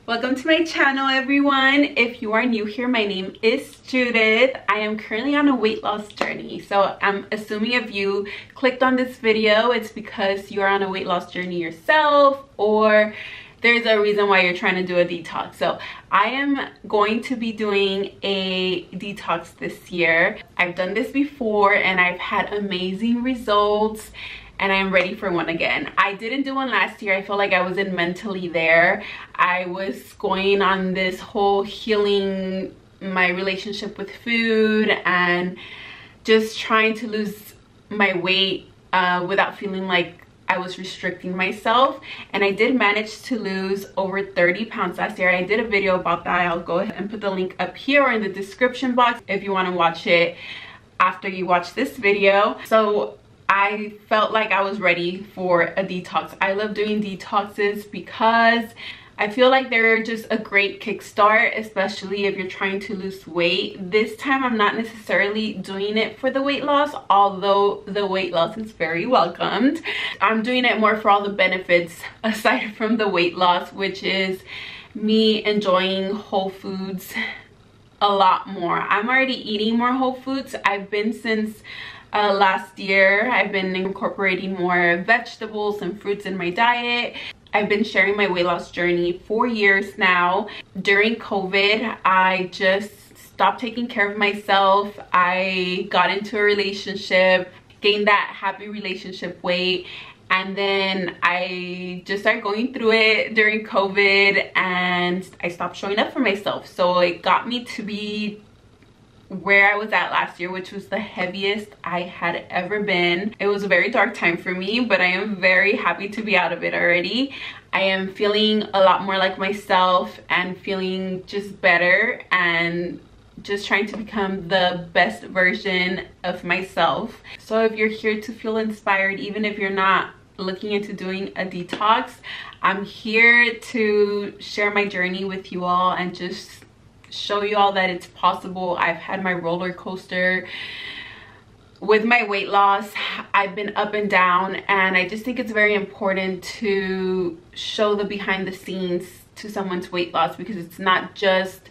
Welcome to my channel, everyone. If you are new here, my name is Judith. I am currently on a weight loss journey. So I'm assuming if you clicked on this video, it's because you're on a weight loss journey yourself, or there's a reason why you're trying to do a detox. So I am going to be doing a detox this year. I've done this before and I've had amazing results, and I'm ready for one again. I didn't do one last year. I feel like I wasn't mentally there. I was going on this whole healing my relationship with food and just trying to lose my weight without feeling like I was restricting myself. And I did manage to lose over 30 pounds last year. I did a video about that. I'll go ahead and put the link up here or in the description box if you want to watch it after you watch this video. So I felt like I was ready for a detox. I love doing detoxes because I feel like they're just a great kickstart, especially if you're trying to lose weight. This time I'm not necessarily doing it for the weight loss, although the weight loss is very welcomed. I'm doing it more for all the benefits aside from the weight loss, which is me enjoying whole foods a lot more. I'm already eating more whole foods. I've been since last year. I've been incorporating more vegetables and fruits in my diet. I've been sharing my weight loss journey for years now. During COVID, I just stopped taking care of myself. I got into a relationship, gained that happy relationship weight, and then I just started going through it during COVID and I stopped showing up for myself. So it got me to be where I was at last year, which was the heaviest I had ever been. It was a very dark time for me, but I am very happy to be out of it already. I am feeling a lot more like myself and feeling just better and just trying to become the best version of myself. So if you're here to feel inspired, even if you're not looking into doing a detox, I'm here to share my journey with you all and just show you all that it's possible. I've had my roller coaster with my weight loss. I've been up and down, and I just think it's very important to show the behind the scenes to someone's weight loss, because it's not just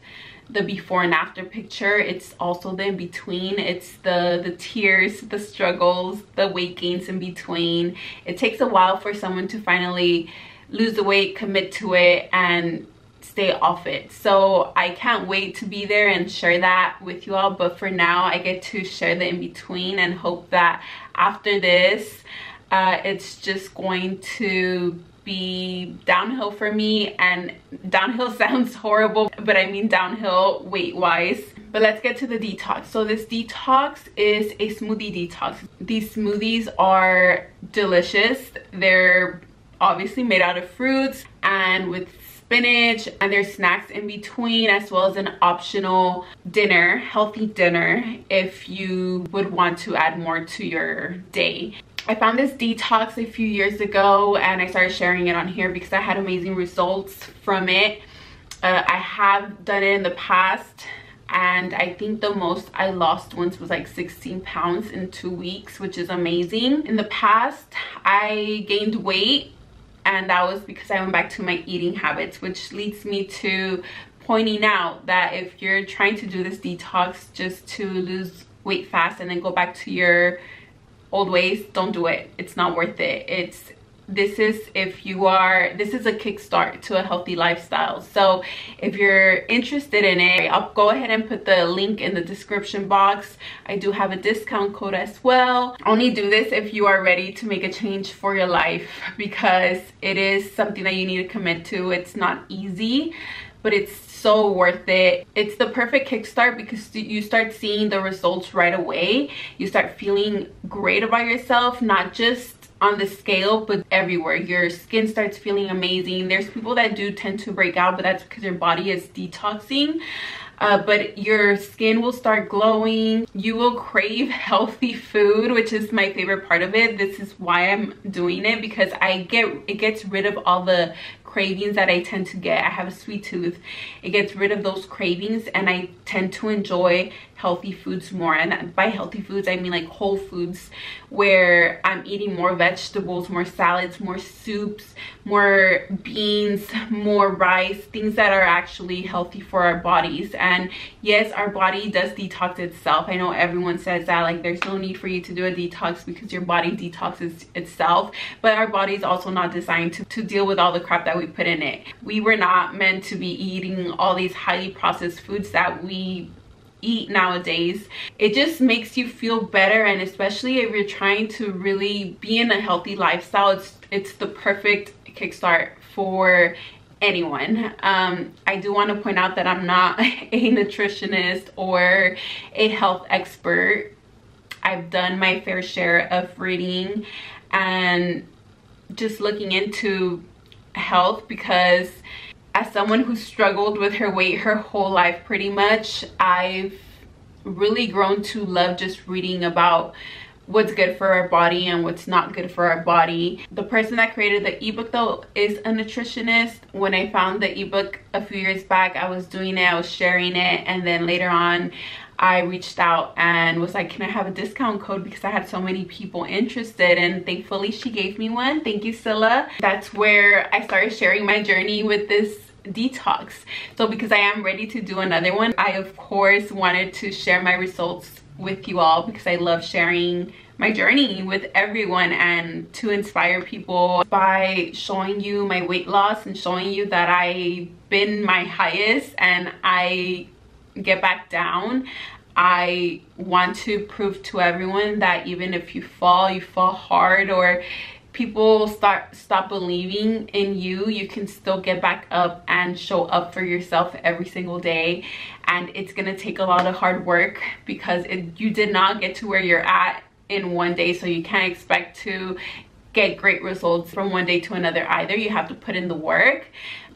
the before and after picture, it's also the in between. It's the tears, the struggles, the weight gains in between. It takes a while for someone to finally lose the weight, commit to it, and stay off it. So I can't wait to be there and share that with you all. But for now, I get to share the in between and hope that after this, it's just going to be downhill for me. And downhill sounds horrible, but I mean downhill weight wise. But let's get to the detox. So this detox is a smoothie detox. These smoothies are delicious. They're obviously made out of fruits and with spinach, and there's snacks in between, as well as an optional dinner, healthy dinner, if you would want to add more to your day. I found this detox a few years ago and I started sharing it on here because I had amazing results from it. I have done it in the past, and I think the most I lost once was like 16 pounds in 2 weeks, which is amazing. In the past, I gained weight, and that was because I went back to my eating habits, which leads me to pointing out that if you're trying to do this detox just to lose weight fast and then go back to your old ways, don't do it. It's not worth it. This is a kickstart to a healthy lifestyle. So if you're interested in it, I'll go ahead and put the link in the description box. I do have a discount code as well. Only do this if you are ready to make a change for your life, because it is something that you need to commit to. It's not easy, but it's so worth it. It's the perfect kickstart because you start seeing the results right away. You start feeling great about yourself, not just on the scale but everywhere. Your skin starts feeling amazing. There's people that do tend to break out, but that's because your body is detoxing. But your skin will start glowing. You will crave healthy food, which is my favorite part of it. This is why I'm doing it, because it gets rid of all the cravings that I tend to get. I have a sweet tooth. It gets rid of those cravings, and I tend to enjoy healthy foods more. And by healthy foods, I mean like whole foods, where I'm eating more vegetables, more salads, more soups, more beans, more rice, things that are actually healthy for our bodies. And yes, our body does detox itself. I know everyone says that, like, there's no need for you to do a detox because your body detoxes itself, but our body is also not designed to deal with all the crap that we put in it. We were not meant to be eating all these highly processed foods that we eat nowadays. It just makes you feel better, and especially if you're trying to really be in a healthy lifestyle, it's the perfect kickstart for anyone. I do want to point out that I'm not a nutritionist or a health expert. I've done my fair share of reading and just looking into health, because as someone who struggled with her weight her whole life pretty much, I've really grown to love just reading about what's good for our body and what's not good for our body. The person that created the ebook though is a nutritionist. When I found the ebook a few years back, I was doing it, I was sharing it, and then later on I reached out and was like, can I have a discount code, because I had so many people interested, and thankfully she gave me one. Thank you, Scylla. That's where I started sharing my journey with this detox. So because I am ready to do another one, I of course wanted to share my results with you all, because I love sharing my journey with everyone and to inspire people by showing you my weight loss and showing you that I've been my highest and I get back down. I want to prove to everyone that even if you fall hard, or people stop believing in you, you can still get back up and show up for yourself every single day. And it's gonna take a lot of hard work, because you did not get to where you're at in one day, so you can't expect to get great results from one day to another either. You have to put in the work.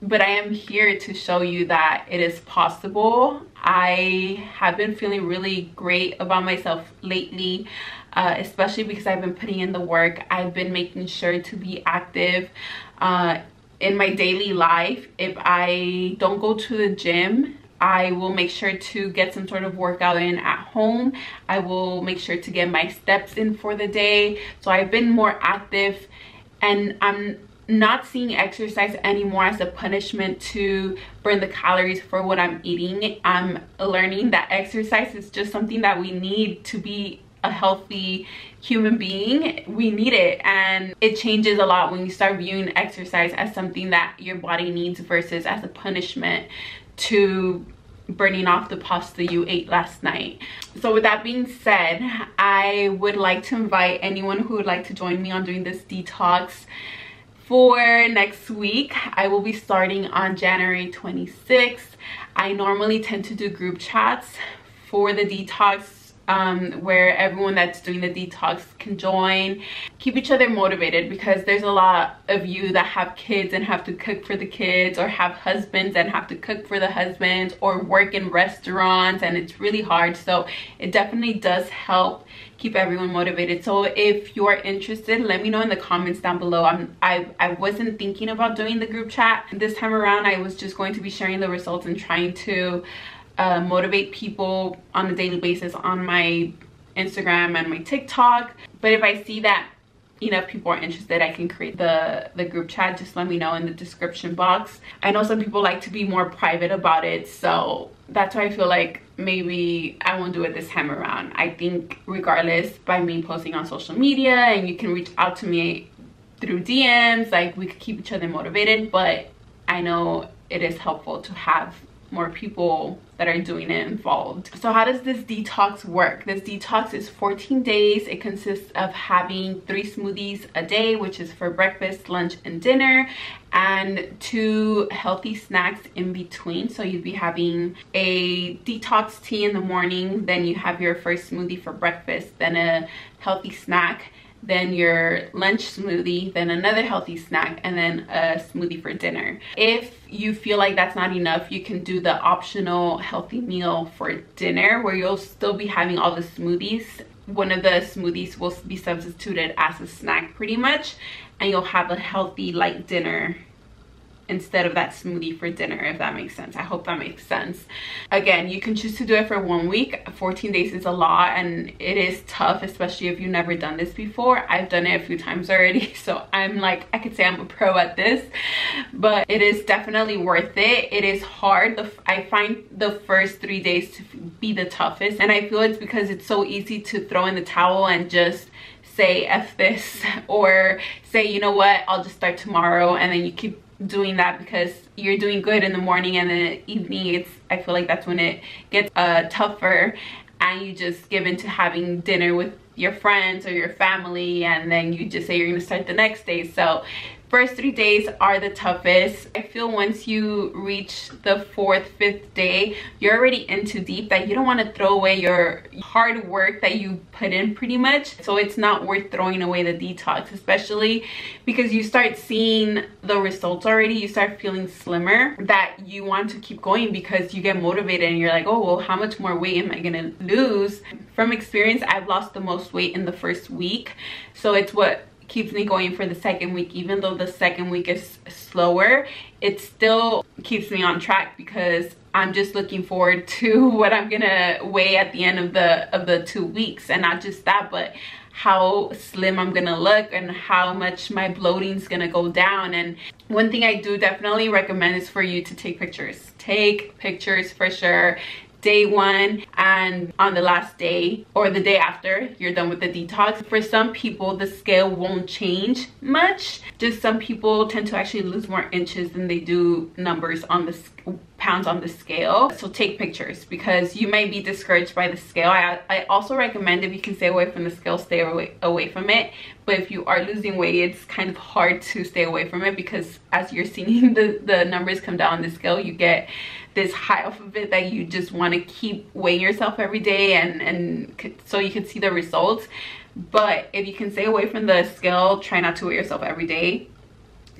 But I am here to show you that it is possible. I have been feeling really great about myself lately, especially because I've been putting in the work. I've been making sure to be active in my daily life. If I don't go to the gym, I will make sure to get some sort of workout in at home. I will make sure to get my steps in for the day. So I've been more active, and I'm not seeing exercise anymore as a punishment to burn the calories for what I'm eating. I'm learning that exercise is just something that we need to be a healthy human being. We need it, and it changes a lot when you start viewing exercise as something that your body needs versus as a punishment to burning off the pasta you ate last night. So with that being said, I would like to invite anyone who would like to join me on doing this detox for next week. I will be starting on January 26th. I normally tend to do group chats for the detox, where everyone that's doing the detox can join. Keep each other motivated, because there's a lot of you that have kids and have to cook for the kids, or have husbands and have to cook for the husbands, or work in restaurants, and it's really hard. So it definitely does help keep everyone motivated. So if you are interested, let me know in the comments down below. I wasn't thinking about doing the group chat this time around. I was just going to be sharing the results and trying to motivate people on a daily basis on my Instagram and my TikTok. But if I see that enough people are interested, I can create the group chat. Just let me know in the description box. I know some people like to be more private about it, so that's why I feel like maybe I won't do it this time around. I think regardless, by me posting on social media, and you can reach out to me through DMs, like, we could keep each other motivated. But I know it is helpful to have more people that are doing it involved. So how does this detox work? This detox is 14 days. It consists of having 3 smoothies a day, which is for breakfast, lunch, and dinner, and 2 healthy snacks in between. So you'd be having a detox tea in the morning, then you have your first smoothie for breakfast, then a healthy snack, then your lunch smoothie, then another healthy snack, and then a smoothie for dinner. If you feel like that's not enough, you can do the optional healthy meal for dinner, where you'll still be having all the smoothies. One of the smoothies will be substituted as a snack pretty much, and you'll have a healthy light dinner instead of that smoothie for dinner, if that makes sense. I hope that makes sense. Again, you can choose to do it for 1 week. 14 days is a lot, and it is tough, especially if you've never done this before. I've done it a few times already, so I'm like, I could say I'm a pro at this, but it is definitely worth it. It is hard. I find the first 3 days to be the toughest, and I feel it's because it's so easy to throw in the towel and just say F this, or say, you know what, I'll just start tomorrow, and then you keep doing that because you're doing good in the morning, and then in the evening I feel like that's when it gets tougher, and you just give into having dinner with your friends or your family, and then you just say you're gonna start the next day. So first 3 days are the toughest. I feel once you reach the 4th, 5th day, you're already in too deep, that you don't want to throw away your hard work that you put in pretty much. So it's not worth throwing away the detox, especially because you start seeing the results already. You start feeling slimmer, that you want to keep going because you get motivated and you're like, oh, well, how much more weight am I gonna lose? From experience, I've lost the most weight in the first week. So it's what keeps me going for the second week. Even though the second week is slower, it still keeps me on track because I'm just looking forward to what I'm gonna weigh at the end of the 2 weeks. And not just that, but how slim I'm gonna look and how much my bloating's gonna go down. And one thing I do definitely recommend is for you to take pictures. Take pictures for sure. Day 1 and on the last day or the day after you're done with the detox. For some people, the scale won't change much. Just some people tend to actually lose more inches than they do numbers on the pounds on the scale. So take pictures because you might be discouraged by the scale. I also recommend, if you can stay away from the scale, stay away from it. But if you are losing weight, it's kind of hard to stay away from it because as you're seeing the numbers come down on the scale, you get this high off of it that you just want to keep weighing yourself every day, and so you can see the results. But if you can stay away from the scale, try not to weigh yourself every day,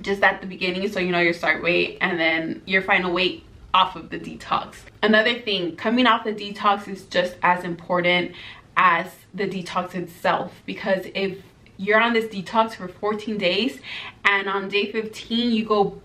just at the beginning, so you know your start weight and then your final weight off of the detox. Another thing, coming off the detox is just as important as the detox itself, because if you're on this detox for 14 days and on day 15 you go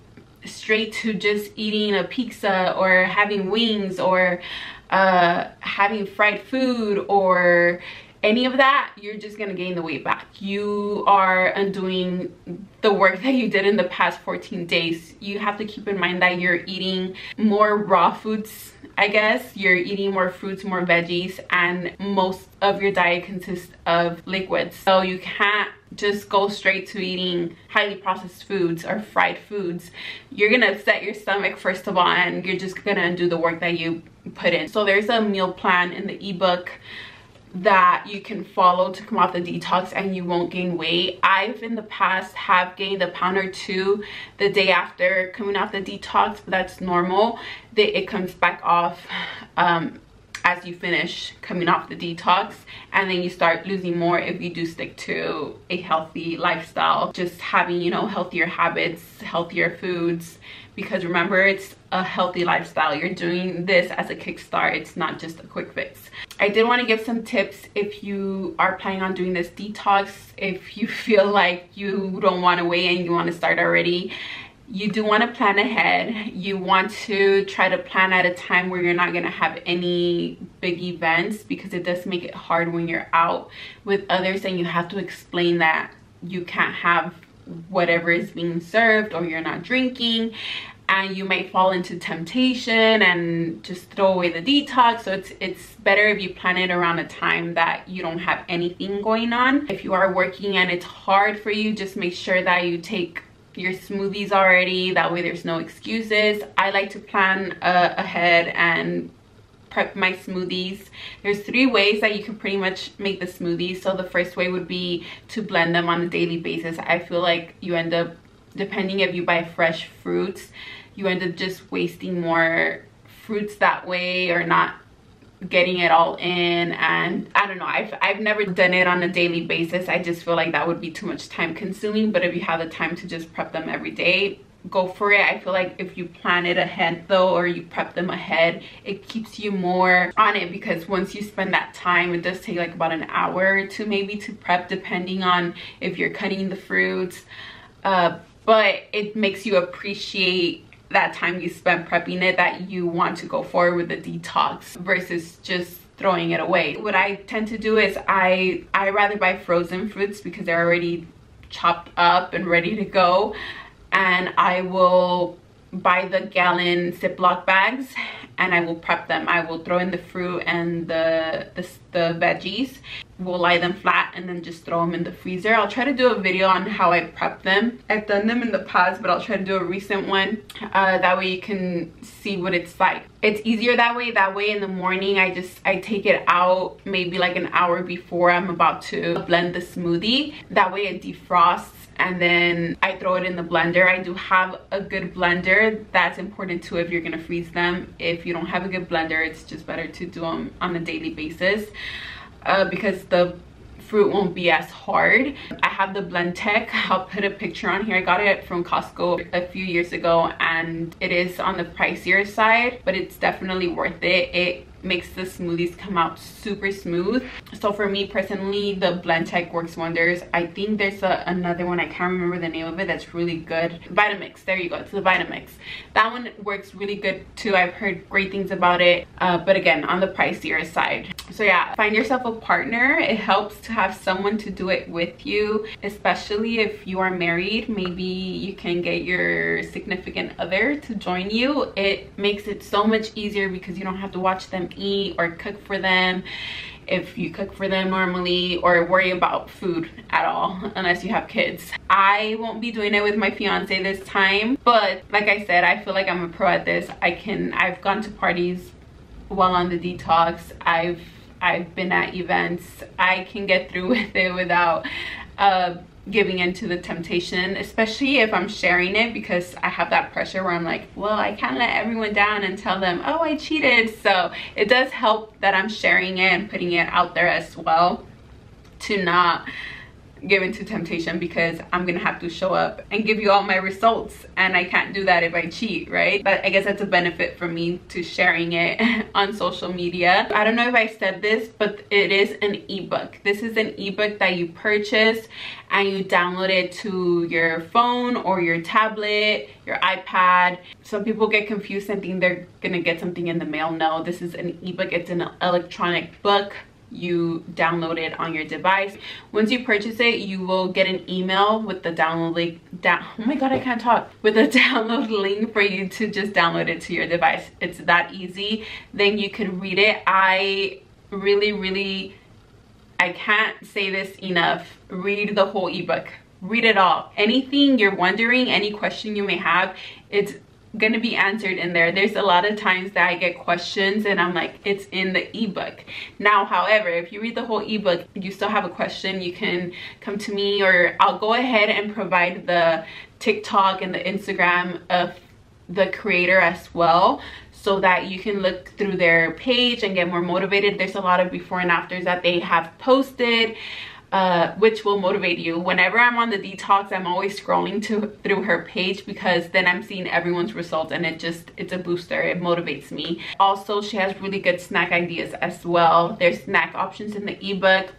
straight to just eating a pizza or having wings or having fried food or any of that, you're just gonna gain the weight back. You are undoing the work that you did in the past 14 days. You have to keep in mind that you're eating more raw foods, I guess. You're eating more fruits, more veggies, and most of your diet consists of liquids. So you can't just go straight to eating highly processed foods or fried foods. You're gonna upset your stomach first of all, and you're just gonna undo the work that you put in. So there's a meal plan in the ebook that you can follow to come off the detox and you won't gain weight. I've in the past have gained 1 pound or 2 the day after coming off the detox, but that's normal. It comes back off as you finish coming off the detox, and then you start losing more if you do stick to a healthy lifestyle, just having, you know, healthier habits, healthier foods, because remember, it's a healthy lifestyle. You're doing this as a kickstart. It's not just a quick fix. I did want to give some tips if you are planning on doing this detox. If you feel like you don't want to weigh and you want to start already, you do want to plan ahead. You want to try to plan at a time where you're not going to have any big events, because it does make it hard when you're out with others and you have to explain that you can't have whatever is being served or you're not drinking, and you might fall into temptation and just throw away the detox. So it's better if you plan it around a time that you don't have anything going on. If you are working and it's hard for you, just make sure that you take your smoothies already. That way there's no excuses. I like to plan ahead and prep my smoothies. There's 3 ways that you can pretty much make the smoothies. So the first way would be to blend them on a daily basis. I feel like you end up, depending if you buy fresh fruits, you end up just wasting more fruits that way or not getting it all in. And I don't know, I've never done it on a daily basis. I just feel like that would be too much time consuming. But if you have the time to just prep them every day, go for it. I feel like if you plan it ahead though, or you prep them ahead, it keeps you more on it, because once you spend that time, it does take like about an hour or 2 maybe to prep, depending on if you're cutting the fruits. but it makes you appreciate that time you spent prepping it, that you want to go forward with the detox versus just throwing it away. What I tend to do is I rather buy frozen fruits because they're already chopped up and ready to go, and I will buy the gallon Ziploc bags and I will prep them. I will throw in the fruit and the veggies. We'll lie them flat and then just throw them in the freezer. I'll try to do a video on how I prep them. I've done them in the past, but I'll try to do a recent one. That way you can see what it's like. It's easier that way. That way in the morning, I take it out maybe like an hour before I'm about to blend the smoothie. That way it defrosts, and then I throw it in the blender. I do have a good blender. That's important too if you're gonna freeze them. If you don't have a good blender, it's just better to do them on a daily basis because the fruit won't be as hard. I have the Blend Tech. I'll put a picture on here. I got it from Costco a few years ago, and it is on the pricier side, but it's definitely worth it. It makes the smoothies come out super smooth. So for me personally, the Blend Tech works wonders. I think there's another one, I can't remember the name of it, that's really good. Vitamix, there you go, it's the Vitamix. That one works really good too. I've heard great things about it, but again, on the pricier side. So yeah, find yourself a partner. It helps to have someone to do it with you, especially if you are married. Maybe you can get your significant other to join you. It makes it so much easier because you don't have to watch them eat or cook for them if you cook for them normally, or worry about food at all unless you have kids. I won't be doing it with my fiance this time, but like I said, I feel like I'm a pro at this. I've gone to parties while on the detox. I've been at events. I can get through with it without giving into the temptation, especially if I'm sharing it, because I have that pressure where I'm like, well, I can't let everyone down and tell them, oh, I cheated. So it does help that I'm sharing it and putting it out there as well, to not give into temptation, because I'm gonna have to show up and give you all my results, and I can't do that if I cheat, right? But I guess that's a benefit for me to sharing it on social media. I don't know if I said this, but it is an ebook. This is an ebook that you purchase and you download it to your phone or your tablet, your iPad. Some people get confused and think they're gonna get something in the mail. No, this is an ebook. It's an electronic book. You download it on your device. Once you purchase it, you will get an email with the download link. Oh my god, I can't talk. With a download link for you to just download it to your device. It's that easy. Then you can read it. I can't say this enough. Read the whole ebook. Read it all. Anything you're wondering, any question you may have, it's gonna be answered in there. There's a lot of times that I get questions and I'm like, it's in the ebook. Now, however, if you read the whole ebook, you still have a question, you can come to me, or I'll go ahead and provide the TikTok and the Instagram of the creator as well, so that you can look through their page and get more motivated. There's a lot of before and afters that they have posted, which will motivate you. Whenever I'm on the detox, I'm always scrolling through her page, because then I'm seeing everyone's results, and it's a booster. It motivates me. Also, she has really good snack ideas as well. There's snack options in the ebook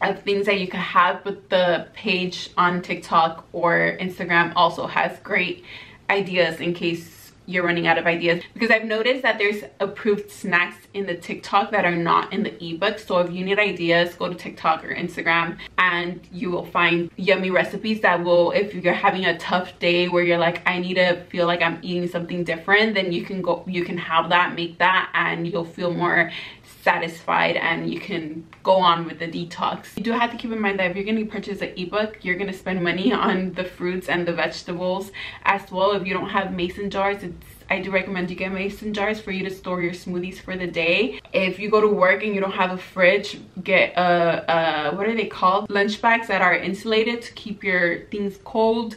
of things that you can have, but the page on TikTok or Instagram also has great ideas in case you're running out of ideas, because I've noticed that there's approved snacks in the TikTok that are not in the ebook. So if you need ideas, go to TikTok or Instagram and you will find yummy recipes that will, if you're having a tough day where you're like, I need to feel like I'm eating something different, then you can have that, make that, and you'll feel more satisfied and you can go on with the detox. You do have to keep in mind that if you're going to purchase an ebook, you're going to spend money on the fruits and the vegetables as well. If you don't have mason jars, I do recommend you get mason jars for you to store your smoothies for the day. If you go to work and you don't have a fridge, get what are they called? Lunch bags that are insulated to keep your things cold.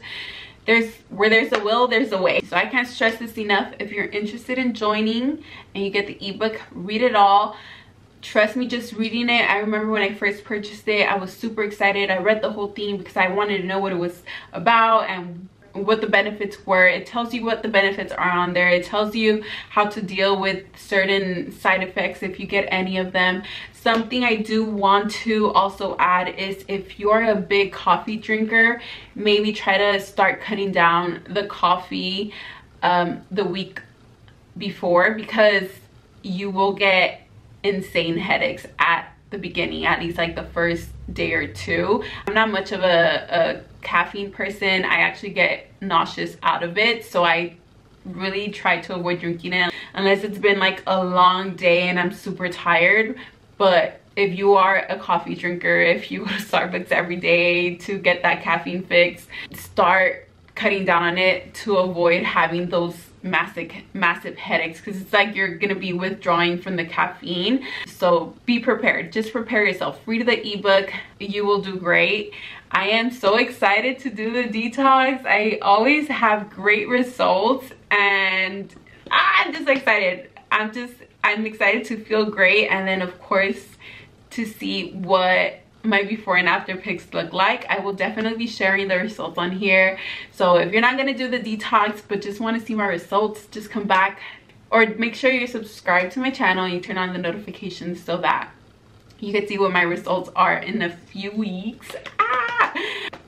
Where there's a will, there's a way. So I can't stress this enough. If you're interested in joining and you get the ebook, read it all. Trust me, just reading it, I remember when I first purchased it, I was super excited. I read the whole thing because I wanted to know what it was about and what the benefits were. It tells you what the benefits are on there. It tells you how to deal with certain side effects if you get any of them. Something I do want to also add is if you're a big coffee drinker, maybe try to start cutting down the coffee the week before, because you will get insane headaches at the beginning, at least like the first day or two. I'm not much of a caffeine person. I actually get nauseous out of it, so I really try to avoid drinking it unless it's been like a long day and I'm super tired. But if you are a coffee drinker, if you go to Starbucks every day to get that caffeine fix, start cutting down on it to avoid having those massive headaches, because it's like you're gonna be withdrawing from the caffeine. So be prepared. Just prepare yourself. Read the ebook. You will do great. I am so excited to do the detox. I always have great results, and I'm just excited. I'm excited to feel great, and then of course to see what my before and after pics look like. I will definitely be sharing the results on here. So if you're not going to do the detox but just want to see my results, just come back, or make sure you're subscribed to my channel and you turn on the notifications so that you can see what my results are in a few weeks.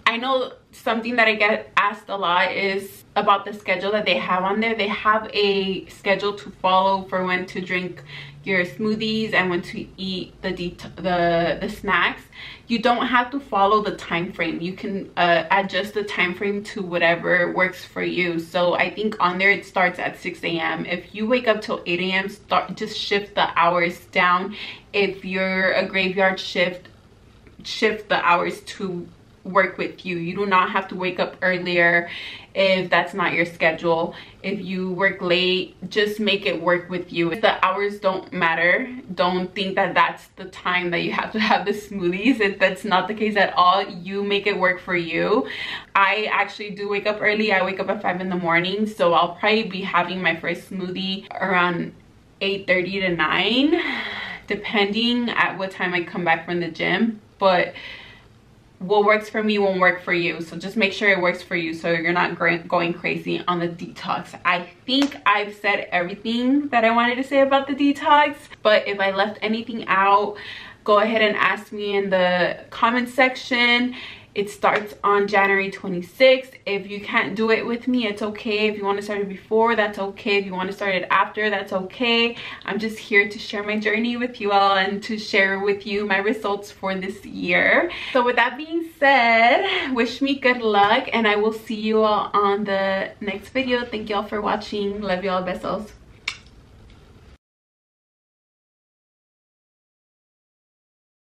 I know something that I get asked a lot is about the schedule that they have on there. They have a schedule to follow for when to drink your smoothies and when to eat the snacks. You don't have to follow the time frame. You can adjust the time frame to whatever works for you. So I think on there it starts at 6 a.m. If you wake up till 8 a.m., just shift the hours down. If you're a graveyard shift the hours to work with you. You do not have to wake up earlier if that's not your schedule. If you work late, just make it work with you. If the hours don't matter, don't think that that's the time that you have to have the smoothies. If that's not the case at all, you make it work for you. I actually do wake up early. I wake up at 5 in the morning, so I'll probably be having my first smoothie around 8:30 to 9, depending at what time I come back from the gym. But what works for me won't work for you, so just make sure it works for you so you're not going crazy on the detox. I think I've said everything that I wanted to say about the detox, but if I left anything out, go ahead and ask me in the comment section. It starts on January 26th. If you can't do it with me, it's okay. If you want to start it before, that's okay. If you want to start it after, that's okay. I'm just here to share my journey with you all and to share with you my results for this year. So with that being said, wish me good luck, and I will see you all on the next video. Thank you all for watching. Love you all. Besos.